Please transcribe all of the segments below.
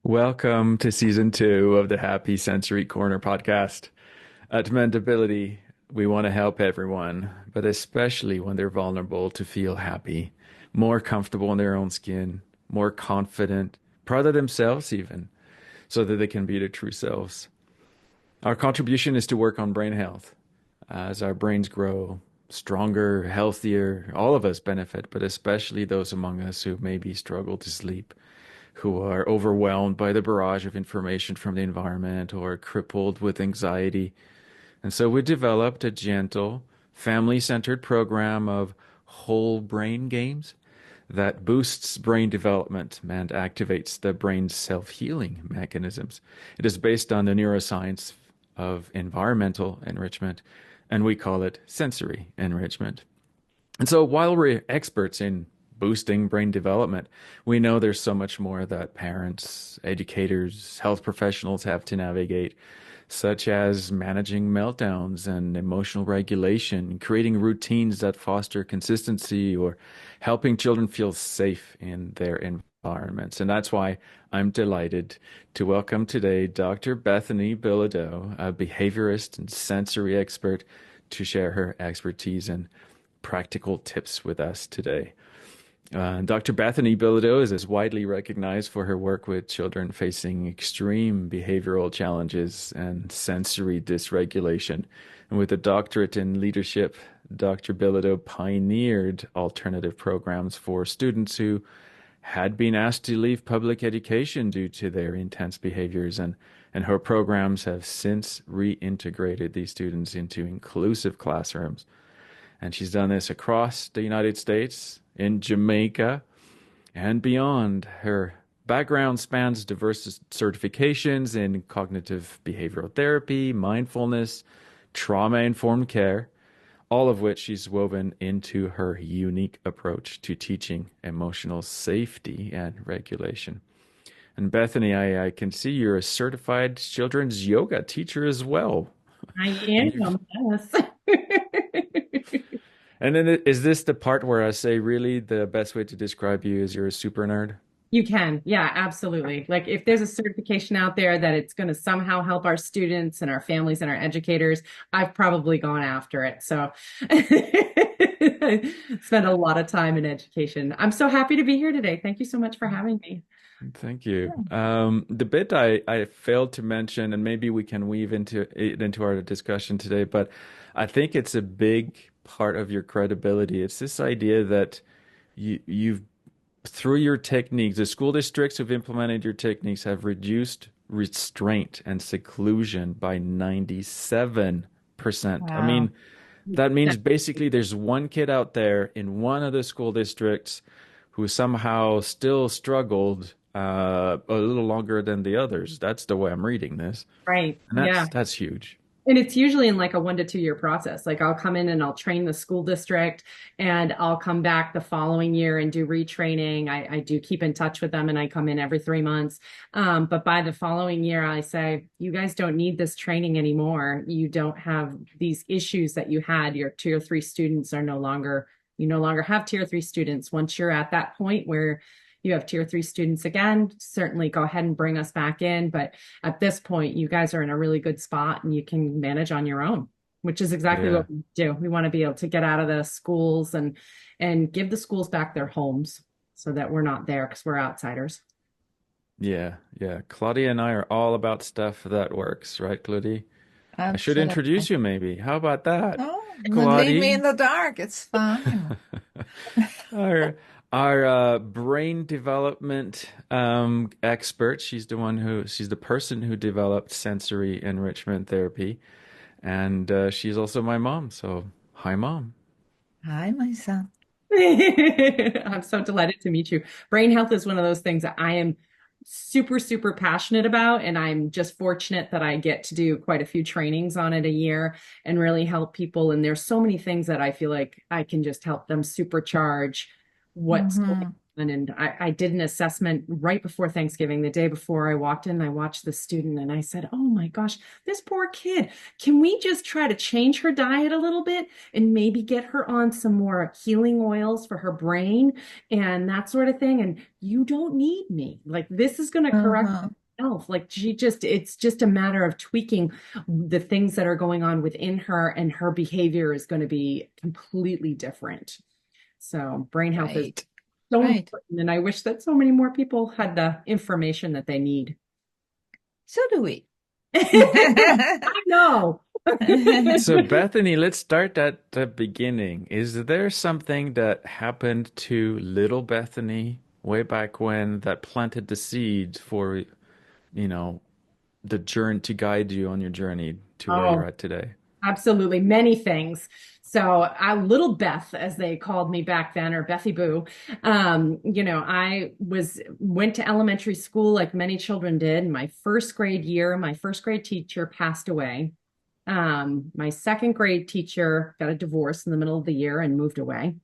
Welcome to season 2 of the Happy Sensory Corner podcast. At Mendability, we want to help everyone, but especially when they're vulnerable, to feel happy, more comfortable in their own skin, more confident, proud of themselves even, so that they can be their true selves. Our contribution is to work on brain health. As our brains grow stronger, healthier, all of us benefit, but especially those among us who maybe struggle to sleep, who are overwhelmed by the barrage of information from the environment or crippled with anxiety. And so we developed a gentle, family-centered program of whole brain games that boosts brain development and activates the brain's self-healing mechanisms. It is based on the neuroscience of environmental enrichment, and we call it sensory enrichment. And so while we're experts in boosting brain development, we know there's so much more that parents, educators, health professionals have to navigate, such as managing meltdowns and emotional regulation, creating routines that foster consistency, or helping children feel safe in their environments. And that's why I'm delighted to welcome today Dr. Bethany Bilodeau, a behaviorist and sensory expert, to share her expertise and practical tips with us today. Dr. Bethany Bilodeau is widely recognized for her work with children facing extreme behavioral challenges and sensory dysregulation. And with a doctorate in leadership, Dr. Bilodeau pioneered alternative programs for students who had been asked to leave public education due to their intense behaviors. And her programs have since reintegrated these students into inclusive classrooms. And she's done this across the United States, in Jamaica, and beyond. Her background spans diverse certifications in cognitive behavioral therapy, mindfulness, trauma-informed care, all of which she's woven into her unique approach to teaching emotional safety and regulation. And Bethany, I can see you're a certified children's yoga teacher as well. I And you've am, yes. And then is this the part where I say really the best way to describe you is you're a super nerd? You can. Yeah, absolutely. Like if there's a certification out there that it's going to somehow help our students and our families and our educators, I've probably gone after it. So I spend a lot of time in education. I'm so happy to be here today. Thank you so much for having me. Thank you. The bit I failed to mention, and maybe we can weave into it into our discussion today, but I think it's a big part of your credibility. It's this idea that you've through your techniques, the school districts who've implemented your techniques have reduced restraint and seclusion by 97%. I Wow. mean, that means basically there's one kid out there in one of the school districts who somehow still struggled a little longer than the others. That's the way I'm reading this. Right. And Yeah. that's huge. And it's usually in like a 1 to 2 year process. Like I'll come in and I'll train the school district and I'll come back the following year and do retraining. I do keep in touch with them and I come in every 3 months. But by the following year, I say, you guys don't need this training anymore. You don't have these issues that you had. Your tier 3 students are no longer, you no longer have tier 3 students. Once you're at that point where you have tier 3 students again, certainly go ahead and bring us back in. But at this point, you guys are in a really good spot and you can manage on your own, which is exactly Yeah. what we do. We want to be able to get out of the schools and give the schools back their homes so that we're not there because we're outsiders. Yeah. Yeah. Claudia and I are all about stuff that works, right, Claudie? I should introduce Absolutely. you maybe. How about that? Oh, leave me in Claudie, the dark. It's fine. our brain development expert. She's the person who developed sensory enrichment therapy, and she's also my mom. So hi, mom. Hi, my son. I'm so delighted to meet you. Brain health is one of those things that I am super, super passionate about. And I'm just fortunate that I get to do quite a few trainings on it a year and really help people. And there's so many things that I feel like I can just help them supercharge what's going Hmm. on And I did an assessment right before Thanksgiving, the day before I walked in. I watched the student and I said, oh my gosh, this poor kid, can we just try to change her diet a little bit and maybe get her on some more healing oils for her brain and that sort of thing? And you don't need me. Like, this is going to correct Uh-huh. herself. Like, it's just a matter of tweaking the things that are going on within her, and her behavior is going to be completely different. So brain health is Right. so Right. important, and I wish that so many more people had the information that they need. So do we. I know. So, Bethany, let's start at the beginning. Is there something that happened to little Bethany way back when that planted the seeds for, you know, the journey to guide you on your journey to where you're Oh, at today? absolutely. Many things. So, little Beth, as they called me back then, or Bethy Boo, I went to elementary school like many children did. My first grade year, my first grade teacher passed away. My second grade teacher got a divorce in the middle of the year and moved away.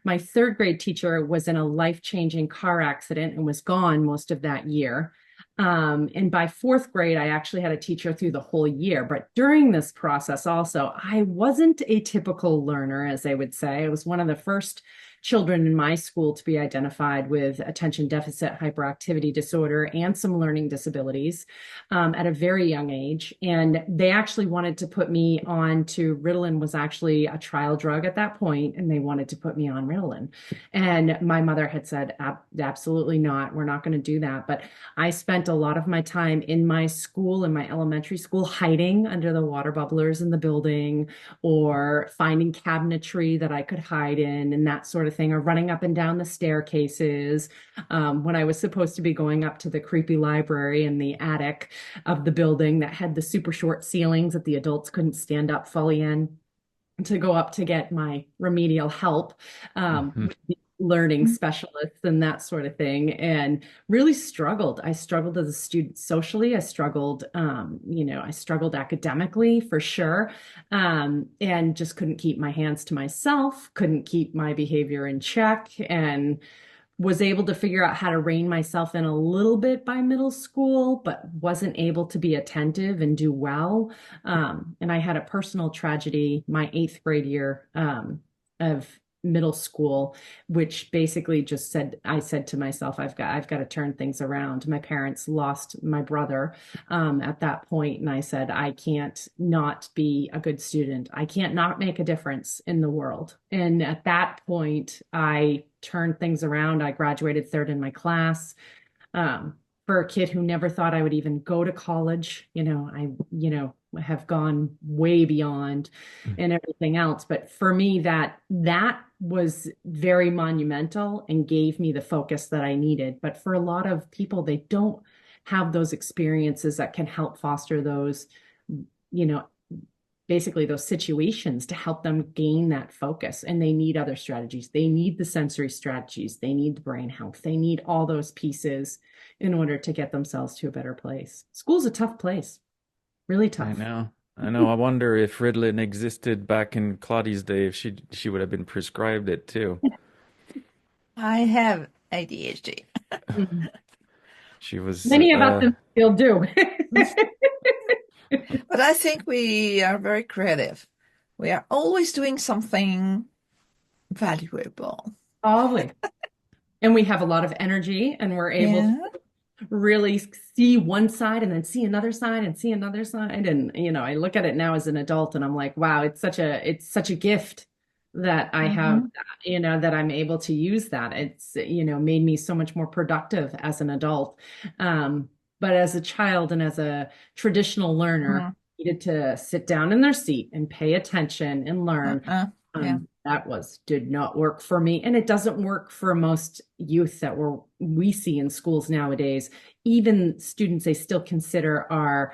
My third grade teacher was in a life-changing car accident and was gone most of that year. And by fourth grade, I actually had a teacher through the whole year. But during this process also, I wasn't a typical learner, as they would say. I was one of the first children in my school to be identified with attention deficit hyperactivity disorder and some learning disabilities at a very young age. And they actually wanted to put me on to Ritalin, was actually a trial drug at that point, and they wanted to put me on Ritalin. And my mother had said, absolutely not. We're not going to do that. But I spent a lot of my time in my school, in my elementary school, hiding under the water bubblers in the building, or finding cabinetry that I could hide in and that sort of thing, or running up and down the staircases. When I was supposed to be going up to the creepy library in the attic of the building that had the super short ceilings that the adults couldn't stand up fully in, to go up to get my remedial help, Hmm. with the learning specialists and that sort of thing, and really struggled. I struggled as a student socially. I struggled, I struggled academically for sure, and just couldn't keep my hands to myself, couldn't keep my behavior in check, and was able to figure out how to rein myself in a little bit by middle school, but wasn't able to be attentive and do well. And I had a personal tragedy my eighth grade year of middle school, which basically just said, I said to myself, I've got to turn things around. My parents lost my brother at that point, and I said, I can't not be a good student. I can't not make a difference in the world. And at that point, I turned things around. I graduated third in my class. Um, for a kid who never thought I would even go to college, have gone way beyond and everything else. But for me, that was very monumental and gave me the focus that I needed. But for a lot of people, they don't have those experiences that can help foster those, you know, basically those situations to help them gain that focus. And they need other strategies. They need the sensory strategies. They need the brain health. They need all those pieces in order to get themselves to a better place. School's a tough place, really I tough. know. I know. I wonder if Ritalin existed back in Claudie's day, if she would have been prescribed it too. I have ADHD. Mhm. She was Many about them still do. But I think we are very creative. We are always doing something valuable. Always. And we have a lot of energy, and we're able to Yeah. really see one side and then see another side and see another side. And, I look at it now as an adult and I'm like, wow, it's such a gift that I have, Hmm. that I'm able to use that. It's, made me so much more productive as an adult. But as a child and as a traditional learner, needed to sit down in their seat and pay attention and learn. Yeah. That did not work for me. And it doesn't work for most youth that we see in schools nowadays. Even students they still consider are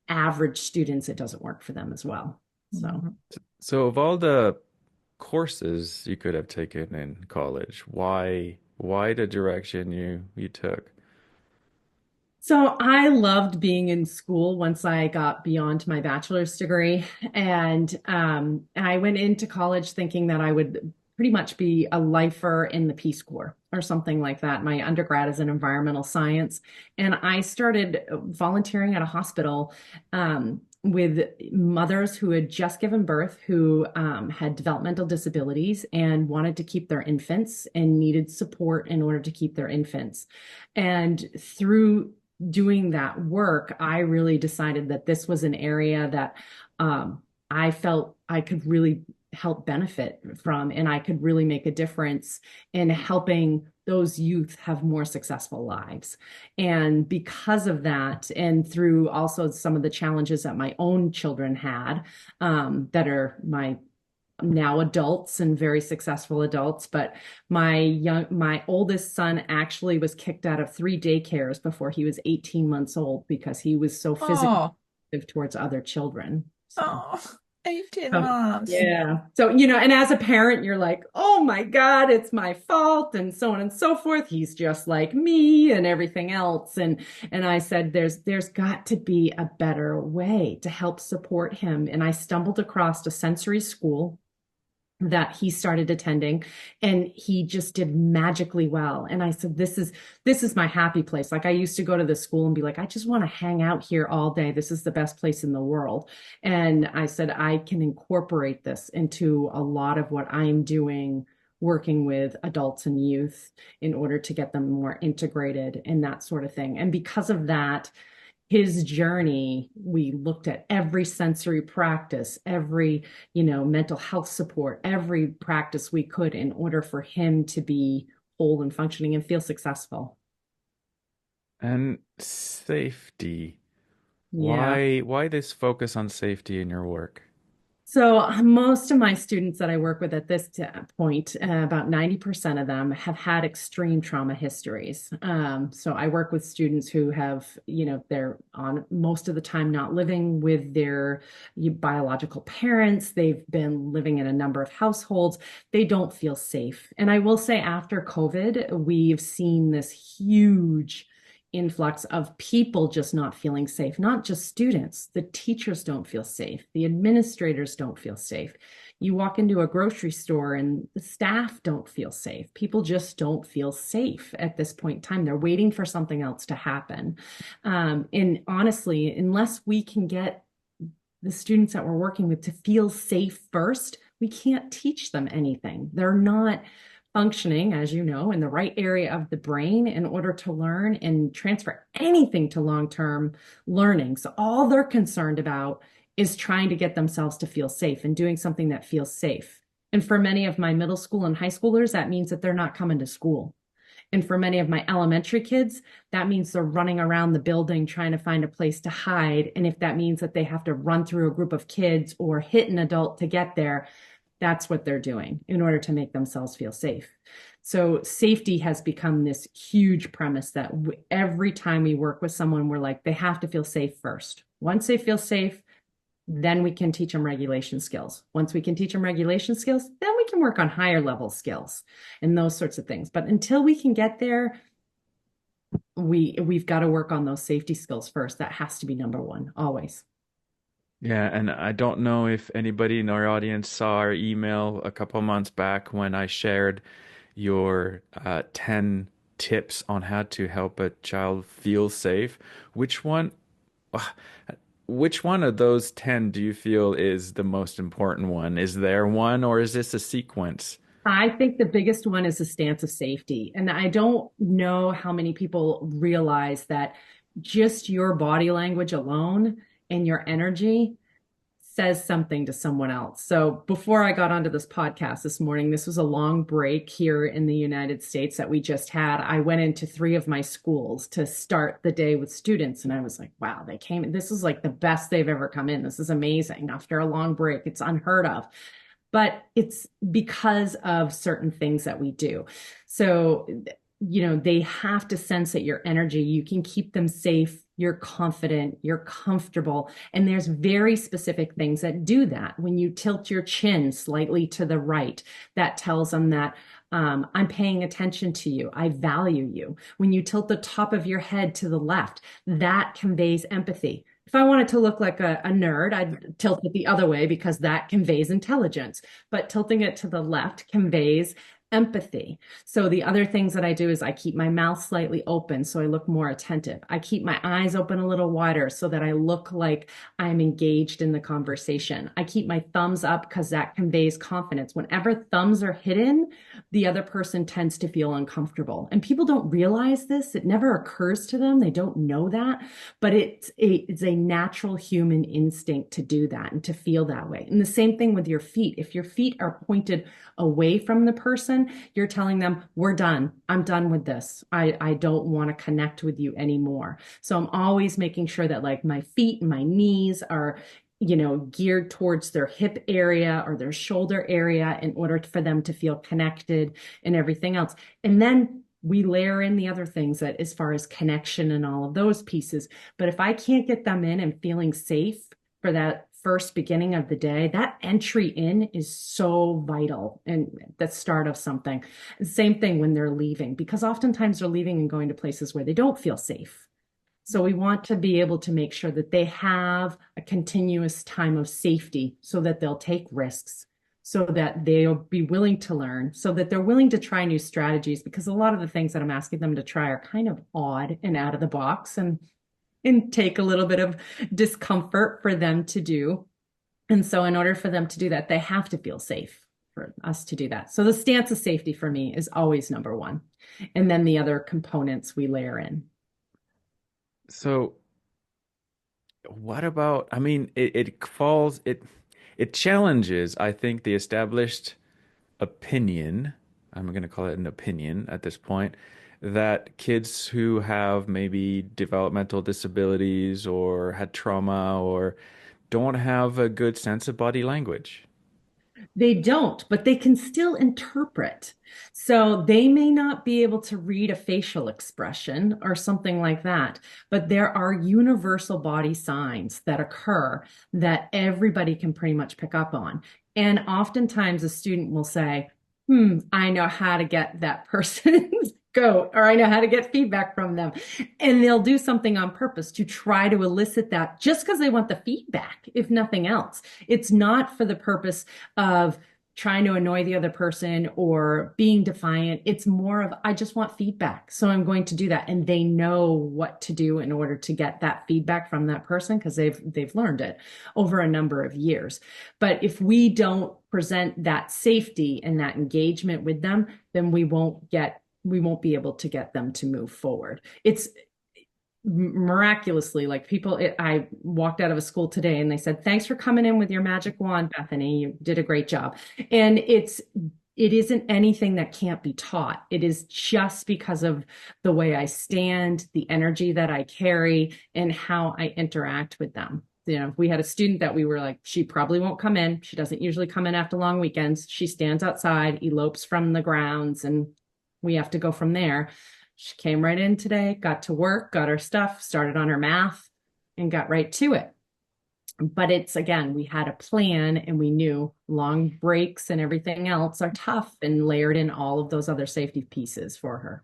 average students, it doesn't work for them as well. So. Mhm. so of all the courses you could have taken in college, why the direction you took? So I loved being in school once I got beyond my bachelor's degree. And I went into college thinking that I would pretty much be a lifer in the Peace Corps. or something like that. My undergrad is in environmental science. And I started volunteering at a hospital with mothers who had just given birth, who had developmental disabilities and wanted to keep their infants and needed support in order to keep their infants. And through doing that work, I really decided that this was an area that I felt I could really help benefit from, and I could really make a difference in helping those youth have more successful lives. And because of that, and through also some of the challenges that my own children had, that are my now adults and very successful adults, but my oldest son actually was kicked out of 3 daycares before he was 18 months old because he was so physically Oh, towards other children. So. oh, 18 Oh, months. yeah. So, and as a parent, you're like, oh my God, it's my fault, and so on and so forth. He's just like me and everything else. And I said, there's got to be a better way to help support him. And I stumbled across a sensory school that he started attending, and he just did magically well. And I said, this is my happy place. Like, I used to go to the school and be like, I just want to hang out here all day. This is the best place in the world. And I said, I can incorporate this into a lot of what I'm doing, working with adults and youth in order to get them more integrated and that sort of thing. And because of that, his journey, we looked at every sensory practice, every, mental health support, every practice we could in order for him to be whole and functioning and feel successful. And safety. Yeah. Why this focus on safety in your work? So most of my students that I work with at this point, about 90% of them have had extreme trauma histories. So I work with students who have, they're on most of the time not living with their biological parents. They've been living in a number of households. They don't feel safe. And I will say after COVID, we've seen this huge influx of people just not feeling safe, not just students. The teachers don't feel safe. The administrators don't feel safe. You walk into a grocery store and the staff don't feel safe. People just don't feel safe at this point in time. They're waiting for something else to happen. And honestly, unless we can get the students that we're working with to feel safe first, we can't teach them anything. They're not functioning, as you know, in the right area of the brain in order to learn and transfer anything to long-term learning. So all they're concerned about is trying to get themselves to feel safe and doing something that feels safe. And for many of my middle school and high schoolers, that means that they're not coming to school. And for many of my elementary kids, that means they're running around the building trying to find a place to hide. And if that means that they have to run through a group of kids or hit an adult to get there, that's what they're doing in order to make themselves feel safe. So safety has become this huge premise that every time we work with someone, we're like, they have to feel safe first. Once they feel safe, then we can teach them regulation skills. Once we can teach them regulation skills, then we can work on higher level skills and those sorts of things. But until we can get there, we've got to work on those safety skills first. That has to be number one, always. Yeah, and I don't know if anybody in our audience saw our email a couple months back when I shared your 10 tips on how to help a child feel safe. Which one, which one of those 10 do you feel is the most important one? Is there one, or is this a sequence? I think the biggest one is the stance of safety. And I don't know how many people realize that just your body language alone and your energy says something to someone else. So before I got onto this podcast this morning, this was a long break here in the United States that we just had. I went into 3 of my schools to start the day with students. And I was like, wow, they came in. This is like the best they've ever come in. This is amazing. After a long break, it's unheard of. But it's because of certain things that we do. So, they have to sense that your energy, you can keep them safe, you're confident, you're comfortable. And there's very specific things that do that. When you tilt your chin slightly to the right, that tells them that I'm paying attention to you. I value you. When you tilt the top of your head to the left, that conveys empathy. If I wanted to look like a nerd, I'd tilt it the other way because that conveys intelligence. But tilting it to the left conveys empathy. So the other things that I do is I keep my mouth slightly open so I look more attentive. I keep my eyes open a little wider so that I look like I'm engaged in the conversation. I keep my thumbs up because that conveys confidence. Whenever thumbs are hidden, the other person tends to feel uncomfortable. And people don't realize this. It never occurs to them. They don't know that, but it's a natural human instinct to do that and to feel that way. And the same thing with your feet. If your feet are pointed away from the person, you're telling them, we're done. I'm done with this. I don't want to connect with you anymore. So I'm always making sure that like my feet and my knees are, geared towards their hip area or their shoulder area in order for them to feel connected and everything else. And then we layer in the other things that as far as connection and all of those pieces. But if I can't get them in and feeling safe for that first beginning of the day, that entry in is so vital and the start of something. Same thing when they're leaving, because oftentimes they're leaving and going to places where they don't feel safe. So we want to be able to make sure that they have a continuous time of safety so that they'll take risks, so that they'll be willing to learn, so that they're willing to try new strategies, because a lot of the things that I'm asking them to try are kind of odd and out of the box and take a little bit of discomfort for them to do. And so in order for them to do that, they have to feel safe for us to do that. So the stance of safety for me is always number one. And then the other components we layer in. So what about, I mean, it challenges, I think, the established opinion, I'm going to call it an opinion at this point, that kids who have maybe developmental disabilities or had trauma or don't have a good sense of body language. They don't, but they can still interpret. So they may not be able to read a facial expression or something like that, but there are universal body signs that occur that everybody can pretty much pick up on. And oftentimes a student will say, I know how to get that person's goat, or I know how to get feedback from them. And they'll do something on purpose to try to elicit that just because they want the feedback, if nothing else. It's not for the purpose of trying to annoy the other person or being defiant. It's more of, I just want feedback. So I'm going to do that. And they know what to do in order to get that feedback from that person because they've learned it over a number of years. But if we don't present that safety and that engagement with them, then we won't be able to get them to move forward. It's miraculously like I walked out of a school today and they said, thanks for coming in with your magic wand, Bethany. You did a great job. And it isn't anything that can't be taught. It is just because of the way I stand, the energy that I carry, and how I interact with them. We had a student that we were like, she probably won't come in. She doesn't usually come in after long weekends. She stands outside, elopes from the grounds, and we have to go from there. She came right in today, got to work, got her stuff, started on her math, and got right to it. But it's, again, we had a plan and we knew long breaks and everything else are tough, and layered in all of those other safety pieces for her.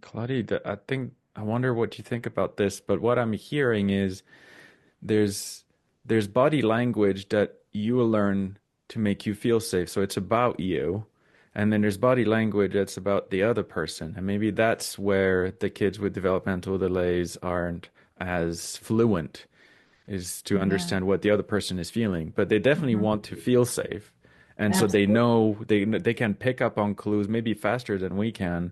Claudie, I wonder what you think about this, but what I'm hearing is there's body language that you will learn to make you feel safe. So it's about you. And then there's body language that's about the other person. And maybe that's where the kids with developmental delays aren't as fluent, is to understand what the other person is feeling. But they definitely want to feel safe. And so they know they can pick up on clues maybe faster than we can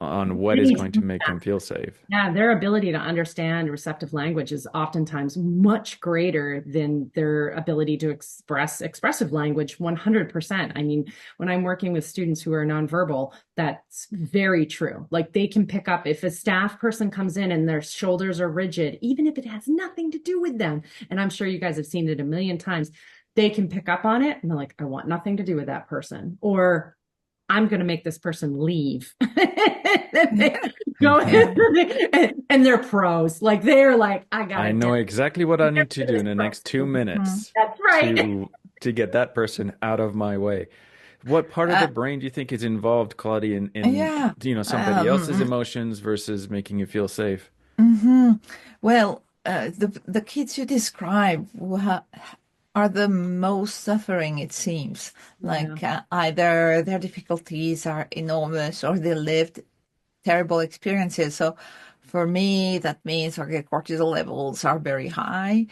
on what is going to make them feel safe. Yeah, their ability to understand receptive language is oftentimes much greater than their ability to express expressive language 100%. I mean, when I'm working with students who are nonverbal, that's very true. Like they can pick up if a staff person comes in and their shoulders are rigid, even if it has nothing to do with them. And I'm sure you guys have seen it a million times. They can pick up on it and they're like, I want nothing to do with that person. Or I'm going to make this person leave. Go ahead. And they're pros. Like they're like, I know exactly what I need to do in the next 2 minutes. That's right. To get that person out of my way. What part of the brain do you think is involved, Claudie, in somebody else's emotions versus making you feel safe? Well, the kids you describe are the most suffering, it seems. Yeah. Like either their difficulties are enormous or they lived terrible experiences. So for me, that means okay, cortisol levels are very high.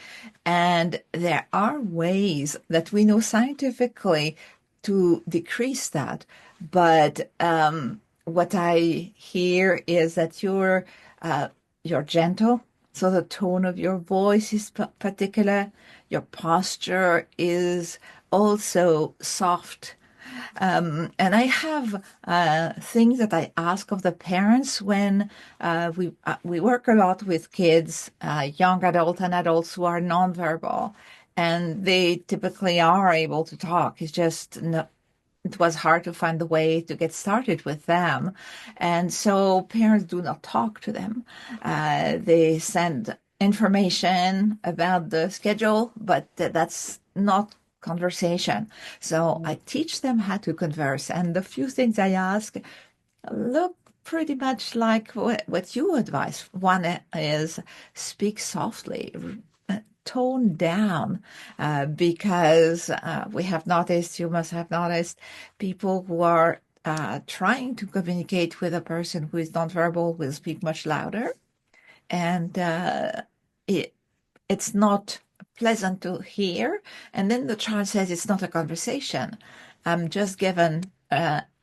And there are ways that we know scientifically to decrease that. But what I hear is that you're gentle. So the tone of your voice is particular. Your posture is also soft. And I have things that I ask of the parents when we work a lot with kids, young adults and adults who are nonverbal, and they typically are able to talk. It's just no, it was hard to find the way to get started with them, and so parents do not talk to them. They send information about the schedule, but that's not conversation. So I teach them how to converse. And the few things I ask look pretty much like what you advise. One is speak softly, tone down, because we have noticed, you must have noticed, people who are trying to communicate with a person who is nonverbal will speak much louder. And it's not pleasant to hear. And then the child says it's not a conversation. I'm just given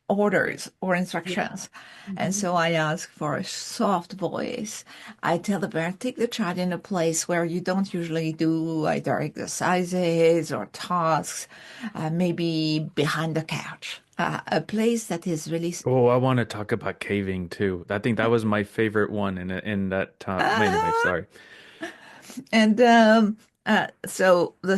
orders or Yeah. instructions. And Mhm. so I ask for a soft voice. I tell the parent, take the child in a place where you don't usually do either exercises or tasks, maybe behind the couch, a place that is really. Oh, I want to talk about caving too. I think that was my favorite one in that time. Anyway, Ah, sorry. and so the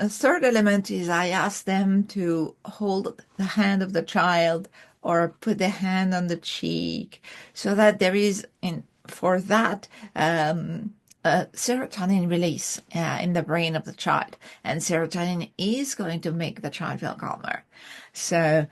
third element is I ask them to hold the hand of the child or put the hand on the cheek so that there is in for that serotonin release in the brain of the child. And serotonin is going to make the child feel calmer. So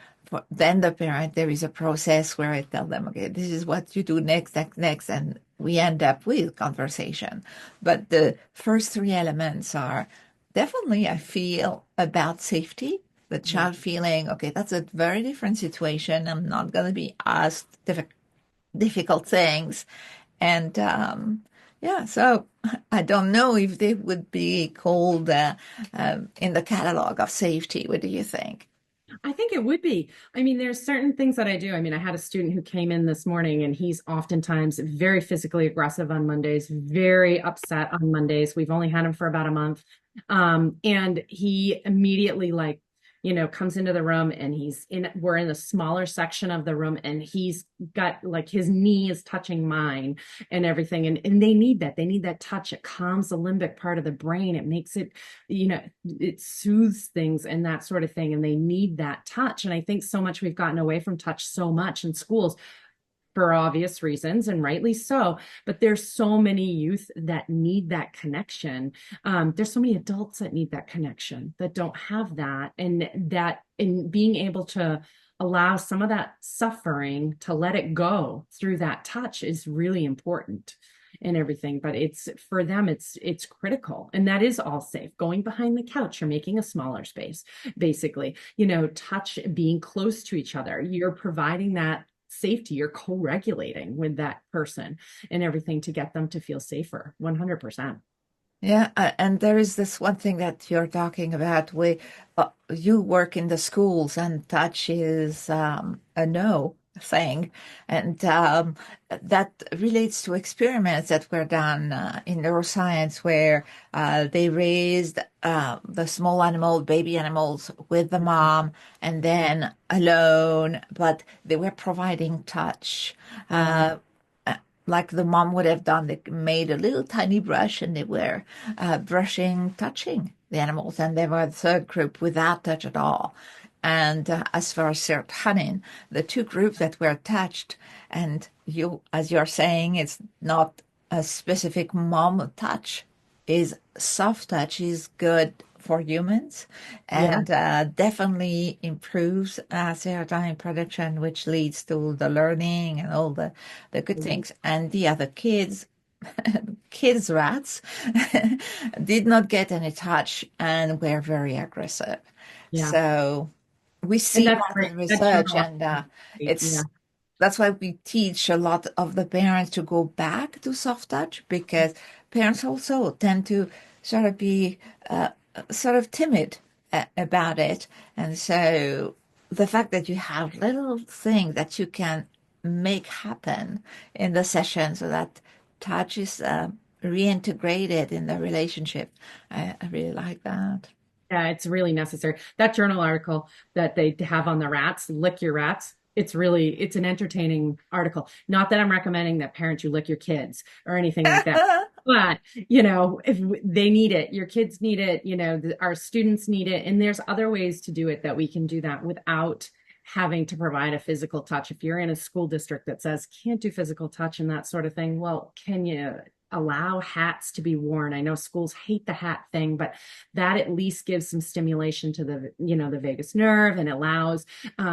then the parent, there is a process where I tell them, okay, this is what you do next, and we end up with conversation. But the first three elements are definitely, I feel, about safety. The Yeah. child feeling, okay, that's a very different situation. I'm not going to be asked difficult things. And yeah, so I don't know if they would be called in the catalog of safety. What do you think? I think it would be. I mean, there's certain things that I do. I mean, I had a student who came in this morning and he's oftentimes very physically aggressive on Mondays, very upset on Mondays. We've only had him for about a month. And he immediately comes into the room and we're in the smaller section of the room and he's got like his knee is touching mine and everything. And they need that. They need that touch. It calms the limbic part of the brain. It makes it, it soothes things and that sort of thing. And they need that touch. And I think so much we've gotten away from touch so much in schools for obvious reasons, and rightly so. But there's so many youth that need that connection. There's so many adults that need that connection that don't have that, and that in being able to allow some of that suffering to let it go through that touch is really important and everything. But it's for them, it's critical, and that is all safe. Going behind the couch, you're making a smaller space, basically. Touch, being close to each other, you're providing that safety, you're co-regulating with that person and everything to get them to feel safer. 100%. Yeah, and there is this one thing that you're talking about. You work in the schools, and touch is a no thing, and that relates to experiments that were done in neuroscience, where they raised the small animal, baby animals, with the mom, and then alone, but they were providing touch. Yeah. Uh, like the mom would have done. They made a little tiny brush and they were brushing, touching the animals. And there was a third group without touch at all. And as far as serotonin, the two groups that were touched, and you, as you're saying, it's not a specific mom touch, is soft touch is good for humans Yeah. and definitely improves serotonin production, which leads to the learning and all the good things. And the other kids kids rats did not get any touch and were very aggressive. Yeah. So we And see that's that great. in That research, journal, and yeah. it's that's why we teach a lot of the parents to go back to soft touch, because parents also tend to sort of be sort of timid about it. And so the fact that you have little thing that you can make happen in the session so that touch is reintegrated in the relationship, I really like that. Yeah, it's really necessary. That journal article that they have on the rats, lick your rats. It's an entertaining article. Not that I'm recommending that parents you lick your kids or anything like that. But, if they need it, your kids need it, our students need it. And there's other ways to do it that we can do that without having to provide a physical touch. If you're in a school district that says can't do physical touch and that sort of thing, well, can you allow hats to be worn? I know schools hate the hat thing, but that at least gives some stimulation to the vagus nerve and allows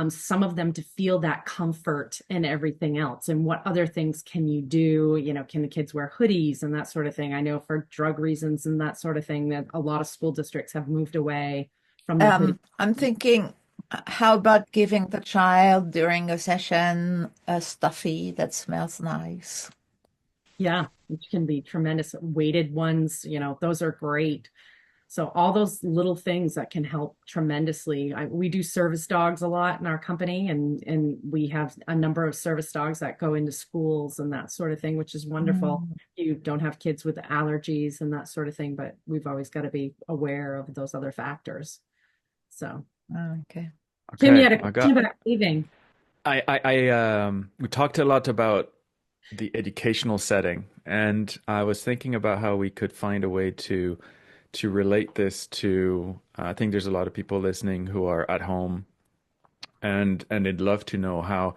some of them to feel that comfort and everything else. And what other things can you do? Can the kids wear hoodies and that sort of thing? I know for drug reasons and that sort of thing that a lot of school districts have moved away from the hoodie. I'm thinking, how about giving the child during a session a stuffy that smells nice? Yeah, which can be tremendous. Weighted ones, those are great. So all those little things that can help tremendously. We do service dogs a lot in our company, and we have a number of service dogs that go into schools and that sort of thing, which is wonderful. Mm. You don't have kids with allergies and that sort of thing, but we've always got to be aware of those other factors. So, Okay. Kim, you Okay, had a I question got. about leaving. We talked a lot about the educational setting, and I was thinking about how we could find a way to relate this to. I think there's a lot of people listening who are at home, and they'd love to know how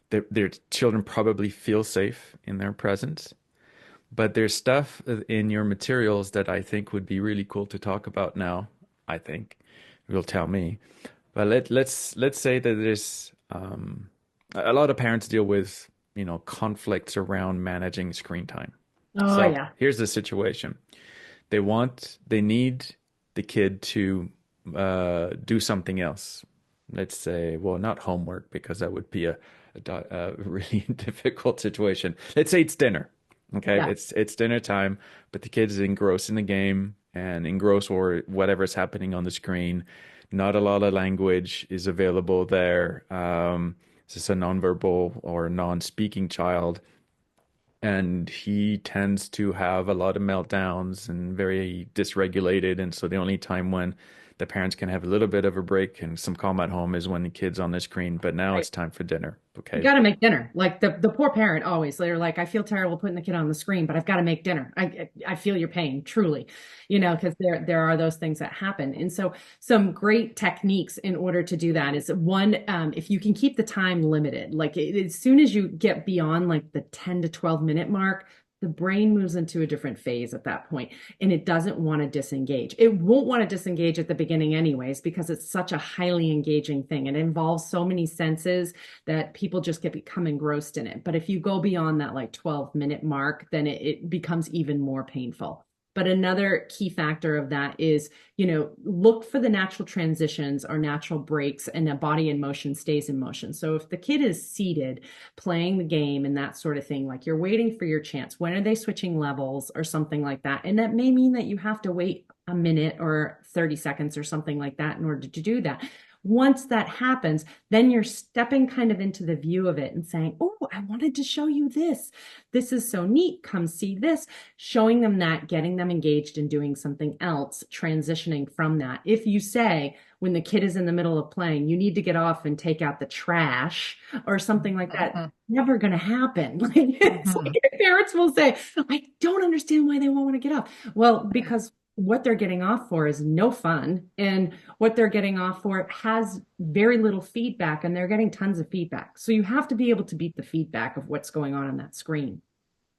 their children probably feel safe in their presence. But there's stuff in your materials that I think would be really cool to talk about now. I think you'll tell me. But let's say that there's a lot of parents deal with, conflicts around managing screen time. Oh, So yeah. here's the situation. They need the kid to do something else. Let's say, well, not homework, because that would be a really difficult situation. Let's say it's dinner. Okay, Yeah. it's dinner time, but the kid is engrossed in the game and engrossed or whatever's happening on the screen. Not a lot of language is available there. It's just a nonverbal or non-speaking child, and he tends to have a lot of meltdowns and very dysregulated. And so the only time when the parents can have a little bit of a break and some calm at home is when the kid's on the screen. But now Right. it's time for dinner. You Okay. got to make dinner. Like the poor parent always, they're like, I feel terrible putting the kid on the screen, but I've got to make dinner. I feel your pain, truly, because there are those things that happen. And so some great techniques in order to do that is one, if you can keep the time limited, like as soon as you get beyond like the 10 to 12 minute mark, the brain moves into a different phase at that point, and it doesn't want to disengage. It won't want to disengage at the beginning anyways, because it's such a highly engaging thing. It involves so many senses that people just become engrossed in it. But if you go beyond that like 12-minute mark, then it becomes even more painful. But another key factor of that is, look for the natural transitions or natural breaks, and the body in motion stays in motion. So if the kid is seated playing the game and that sort of thing, like you're waiting for your chance, when are they switching levels or something like that? And that may mean that you have to wait a minute or 30 seconds or something like that in order to do that. Once that happens, then you're stepping kind of into the view of it and saying, oh, I wanted to show you this. This is so neat. Come see this. Showing them that, getting them engaged in doing something else, transitioning from that. If you say, when the kid is in the middle of playing, you need to get off and take out the trash or something like that, Mhm. never going to happen. Like, it's Mhm. like parents will say, I don't understand why they won't want to get off. Well, because what they're getting off for is no fun, and what they're getting off for has very little feedback, and they're getting tons of feedback. So you have to be able to beat the feedback of what's going on that screen.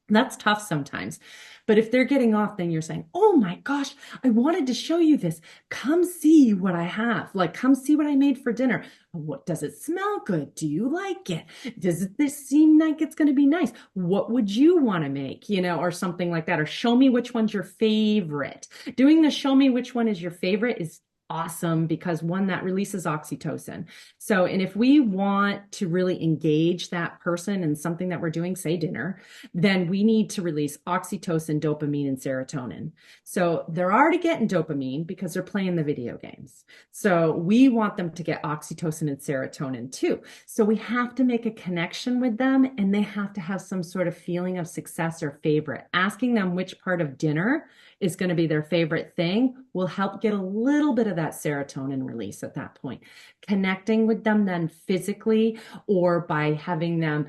That's tough sometimes. But if they're getting off, then you're saying, oh my gosh, I wanted to show you this. Come see what I have. Like, come see what I made for dinner. What does it smell good? Do you like it? Does this seem like it's going to be nice? What would you want to make, or something like that? Or show me which one's your favorite. Doing the show me which one is your favorite is awesome because one, that releases oxytocin. So, and if we want to really engage that person in something that we're doing, say dinner, then we need to release oxytocin, dopamine, and serotonin. So they're already getting dopamine because they're playing the video games. So we want them to get oxytocin and serotonin too. So we have to make a connection with them and they have to have some sort of feeling of success or favorite. Asking them which part of dinner is going to be their favorite thing will help get a little bit of that serotonin release at that point. Connecting with them then physically or by having them,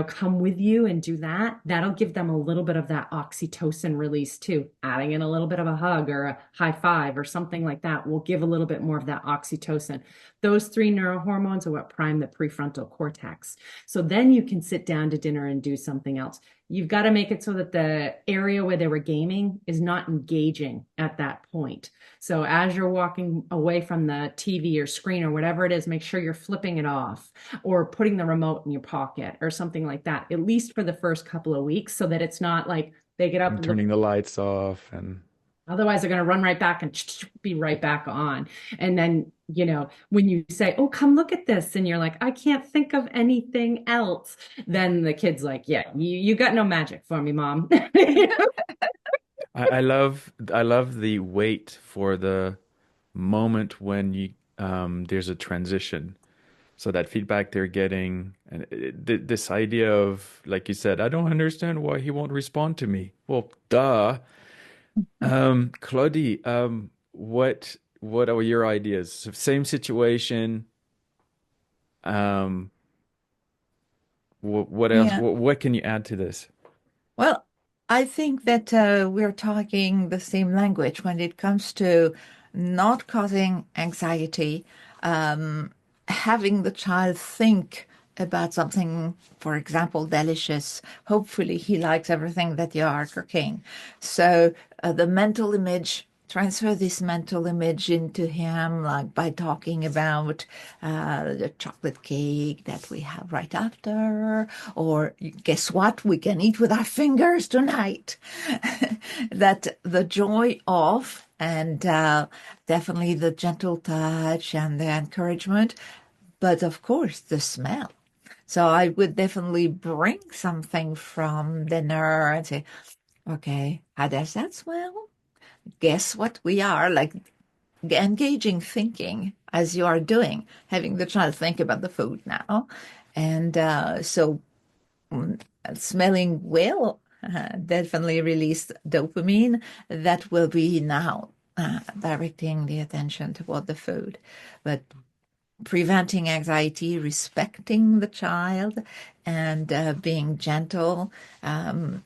come with you and do that, that'll give them a little bit of that oxytocin release too. Adding in a little bit of a hug or a high five or something like that will give a little bit more of that oxytocin. Those three neurohormones are what prime the prefrontal cortex. So then you can sit down to dinner and do something else. You've got to make it so that the area where they were gaming is not engaging at that point. So as you're walking away from the TV or screen or whatever it is, make sure you're flipping it off or putting the remote in your pocket or something like that, at least for the first couple of weeks, so that it's not like they get up And and look. turning the lights off and Otherwise, they're going to run right back and be right back on. And then, when you say, oh, come look at this, and you're like, I can't think of anything else, then the kid's like, yeah, you got no magic for me, mom. I love the wait for the moment when you there's a transition. So that feedback they're getting, and this idea of, like you said, I don't understand why he won't respond to me. Well, duh. Claudie, what are your ideas? So same situation. Um, what else? Yeah. What can you add to this? Well, I think that we're talking the same language when it comes to not causing anxiety, having the child think about something, for example, delicious. Hopefully, he likes everything that you are cooking. So the mental image, transfer this mental image into him, like by talking about the chocolate cake that we have right after, or guess what? We can eat with our fingers tonight. That the joy of, and definitely the gentle touch and the encouragement, but of course the smell. So I would definitely bring something from dinner and say, okay, how does that smell? Guess what we are like engaging thinking as you are doing, having the child think about the food now. And so mm, smelling will definitely release dopamine that will be now directing the attention toward the food. But preventing anxiety, respecting the child, and being gentle, and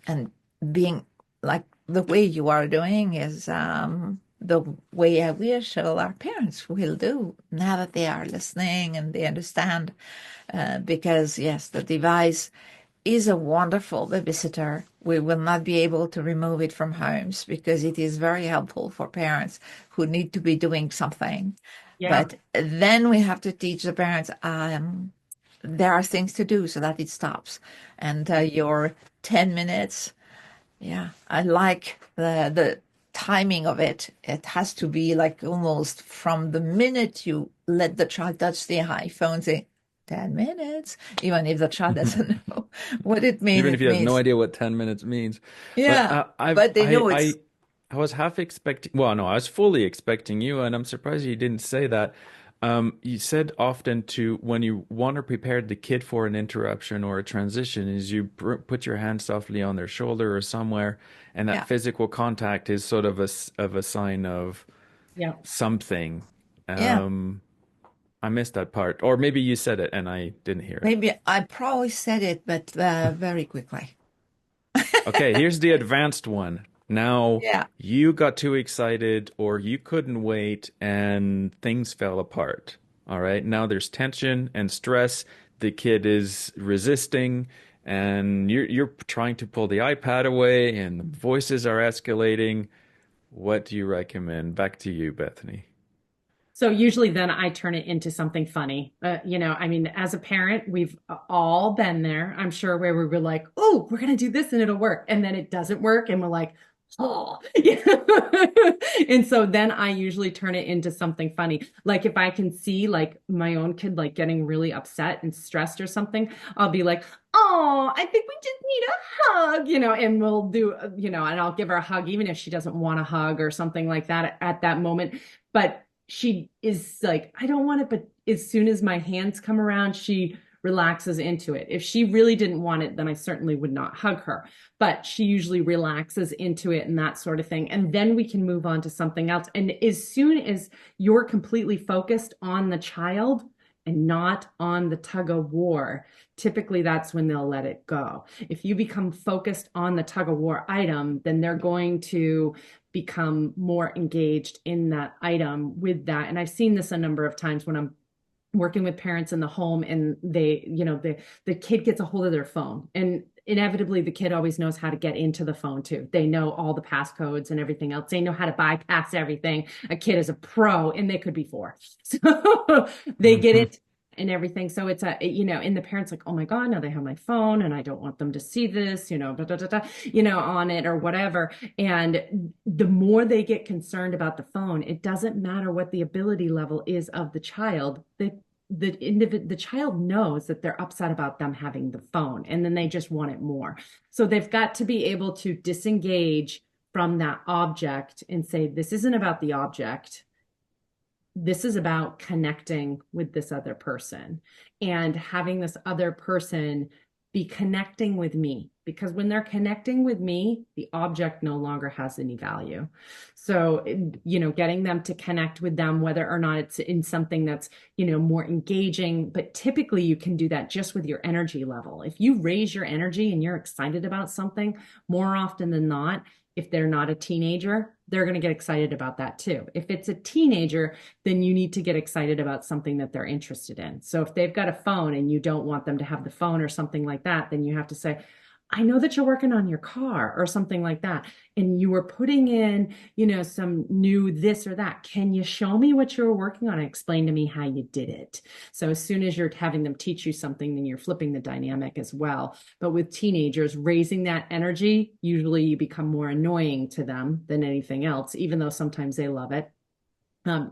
being like the way you are doing is the way I wish all our parents will do now that they are listening and they understand. Because, yes, the device is a wonderful babysitter. We will not be able to remove it from homes because it is very helpful for parents who need to be doing something. Yeah. But then we have to teach the parents there are things to do so that it stops. And your 10 minutes, yeah, I like the timing of it. It has to be like almost from the minute you let the child touch the iPhone, say 10 minutes, even if the child doesn't know what it means. Even if It he has no means, idea what 10 minutes means. But yeah, but they know it's, I was half expecting, well, no, I was fully expecting you, and I'm surprised you didn't say that. You said often to, when you want to prepare the kid for an interruption or a transition, is you put your hand softly on their shoulder or somewhere, and that yeah, physical contact is sort of a sign of Yeah. something. yeah. Um, I missed that part, or maybe you said it and I didn't hear it. Maybe I probably said it, but very quickly. Okay, here's the advanced one. Now, Yeah, you got too excited or you couldn't wait and things fell apart. All right, now there's tension and stress. The kid is resisting and you're trying to pull the iPad away and the voices are escalating. What do you recommend? Back to you, Bethany. So usually then I turn it into something funny. I mean, as a parent, we've all been there, I'm sure, where we were like, oh, we're going to do this and it'll work. And then it doesn't work. And we're like, oh, and so then I usually turn it into something funny. Like if I can see like my own kid like getting really upset and stressed or something, I'll be like, oh, I think we just need a hug, and we'll do, and I'll give her a hug, even if she doesn't want a hug or something like that at that moment. But she is like, I don't want it. But as soon as my hands come around, she relaxes into it. If she really didn't want it, then I certainly would not hug her. But she usually relaxes into it and that sort of thing. And then we can move on to something else. And as soon as you're completely focused on the child and not on the tug of war, typically that's when they'll let it go. If you become focused on the tug of war item, then they're going to become more engaged in that item with that. And I've seen this a number of times when I'm working with parents in the home and the kid gets a hold of their phone, and inevitably the kid always knows how to get into the phone too. They know all the passcodes and everything else. They know how to bypass everything. A kid is a pro, and they could be four. So they get it and everything. So it's and the parents like, oh my God, now they have my phone and I don't want them to see this, on it or whatever. And the more they get concerned about the phone, it doesn't matter what the ability level is of the child. The child knows that they're upset about them having the phone, and then they just want it more. So they've got to be able to disengage from that object and say, this isn't about the object. This is about connecting with this other person and having this other person be connecting with me, because when they're connecting with me, the object no longer has any value. So, getting them to connect with them, whether or not it's in something that's, more engaging, but typically you can do that just with your energy level. If you raise your energy and you're excited about something, more often than not, if they're not a teenager, they're going to get excited about that too. If it's a teenager, then you need to get excited about something that they're interested in. So if they've got a phone and you don't want them to have the phone or something like that, then you have to say, I know that you're working on your car or something like that, and you were putting in, some new this or that. Can you show me what you were working on and explain to me how you did it? So as soon as you're having them teach you something, then you're flipping the dynamic as well. But with teenagers, raising that energy, usually you become more annoying to them than anything else, even though sometimes they love it.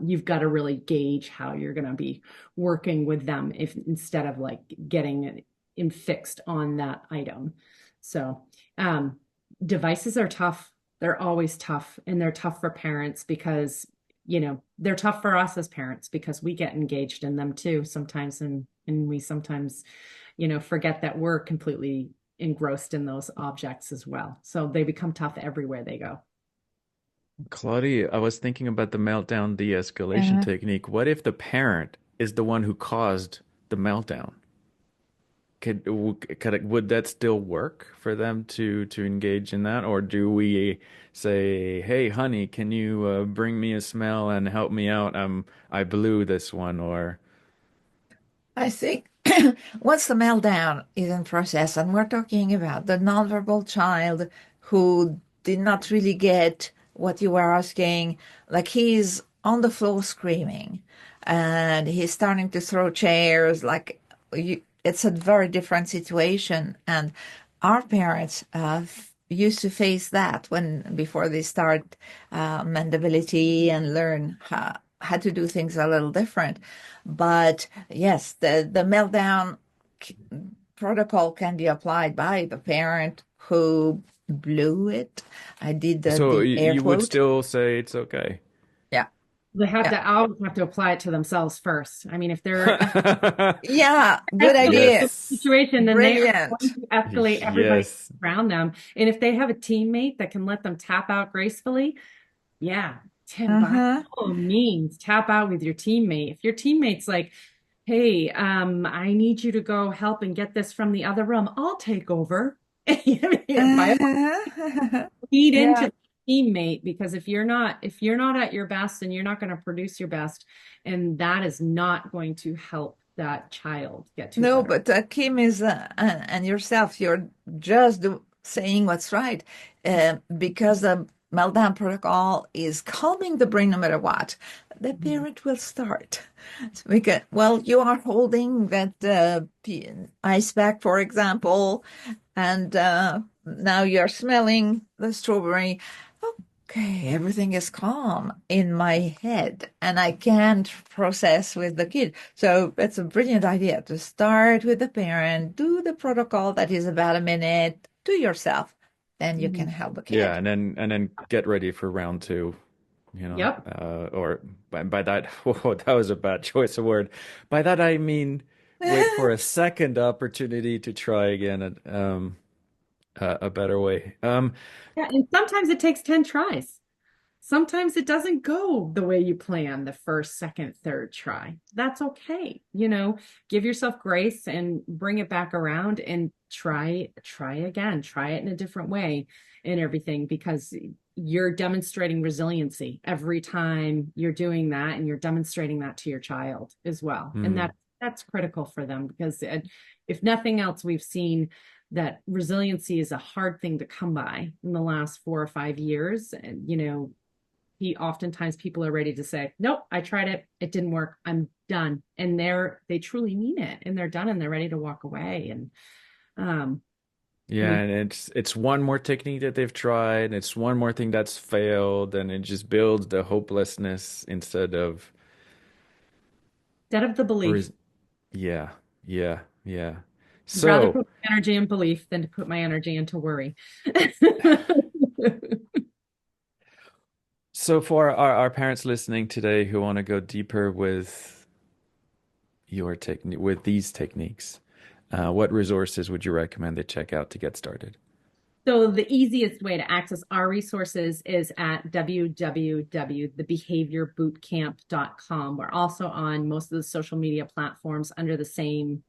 You've got to really gauge how you're going to be working with them instead of like getting fixed on that item. So devices are tough. They're always tough, and they're tough for parents because, they're tough for us as parents because we get engaged in them too sometimes. And we sometimes, forget that we're completely engrossed in those objects as well. So they become tough everywhere they go. Claudie, I was thinking about the meltdown de-escalation technique. What if the parent is the one who caused the meltdown? Would that still work for them to engage in that, or do we say, "Hey, honey, can you bring me a smell and help me out? I blew this one," or I think once the meltdown is in process, and we're talking about the nonverbal child who did not really get what you were asking, like he's on the floor screaming and he's starting to throw chairs, like it's a very different situation. And our parents used to face that before they start Mendability and learn how to do things a little different. But yes, the meltdown protocol can be applied by the parent who blew it. I did so the air you would quote. still say it's okay? Yeah. They have Yeah. to always have to apply it to themselves first. I mean, if they're Yeah. Good escalate the idea. Yes. situation, then they are going Brilliant. to escalate everybody Yes. around them. And if they have a teammate that can let them tap out gracefully, yeah, Tim, by Uh-huh. all means, tap out with your teammate. If your teammate's like, hey, I need you to go help and get this from the other room, I'll take over. By Uh-huh. feed Yeah. into the teammate, because if you're not at your best, and you're not going to produce your best, and that is not going to help that child get to No, better. but Kim is, and yourself, you're just saying what's right. Because the meltdown protocol is calming the brain no matter what, the Mhm. parent will start. So well, you are holding that ice pack, for example, and now you're smelling the strawberry. Okay, everything is calm in my head, and I can't process with the kid. So it's a brilliant idea to start with the parent, do the protocol that is about a minute to yourself, then you can Mhm. help the Yeah, kid. and then get ready for round two, Yep. or by that, oh, that was a bad choice of word. By that I mean wait for a second opportunity to try again at a better way. Yeah, and sometimes it takes 10 tries. Sometimes it doesn't go the way you plan the first, second, third try. That's okay. Give yourself grace and bring it back around and try again. Try it in a different way and everything because you're demonstrating resiliency every time you're doing that and you're demonstrating that to your child as well. And hmm. that's critical for them because if nothing else, we've seen that resiliency is a hard thing to come by in the last 4 or 5 years. And, oftentimes people are ready to say, nope, I tried it. It didn't work. I'm done. And they truly mean it and they're done and they're ready to walk away. And, um, Yeah, we, and it's one more technique that they've tried, it's one more thing that's failed, and it just builds the hopelessness instead of instead of the belief, res yeah, yeah, yeah. I'd rather So put my energy in belief than to put my energy into worry. so for our parents listening today who want to go deeper with your technique with these techniques, what resources would you recommend they check out to get started? So the easiest way to access our resources is at www.thebehaviorbootcamp.com. We're also on most of the social media platforms under the same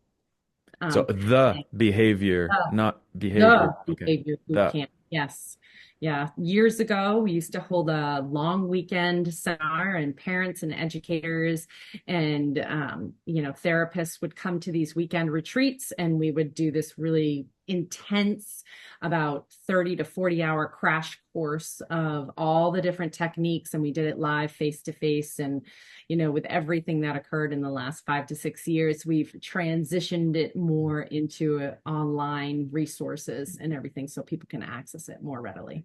So the name. behavior, not The behavior. Okay. behavior boot The camp. Yes. Yeah. Years ago, we used to hold a long weekend seminar, and parents and educators and, therapists would come to these weekend retreats, and we would do this really intense, about 30 to 40 hour crash course of all the different techniques. And we did it live, face to face. And with everything that occurred in the last 5 to 6 years, we've transitioned it more into online resources and everything so people can access it more readily.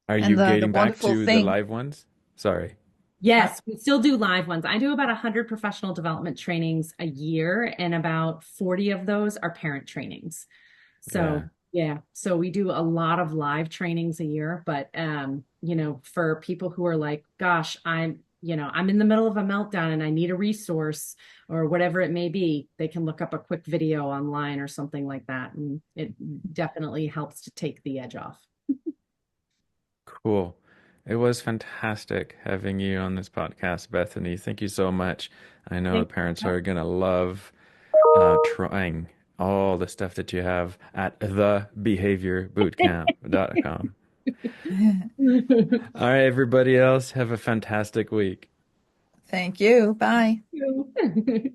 Are And you the getting back wonderful to the thing, live ones? Sorry. Yes, we still do live ones. I do about 100 professional development trainings a year, and about 40 of those are parent trainings. Yeah. So, yeah, so we do a lot of live trainings a year, but for people who are like, gosh, I'm in the middle of a meltdown and I need a resource or whatever it may be, they can look up a quick video online or something like that, and it definitely helps to take the edge off. Cool. It was fantastic having you on this podcast, Bethany. Thank you so much. I know the Thank parents you. are gonna love trying all the stuff that you have at thebehaviorbootcamp.com. All right, everybody else, have a fantastic week. thank you. Bye. Thank you.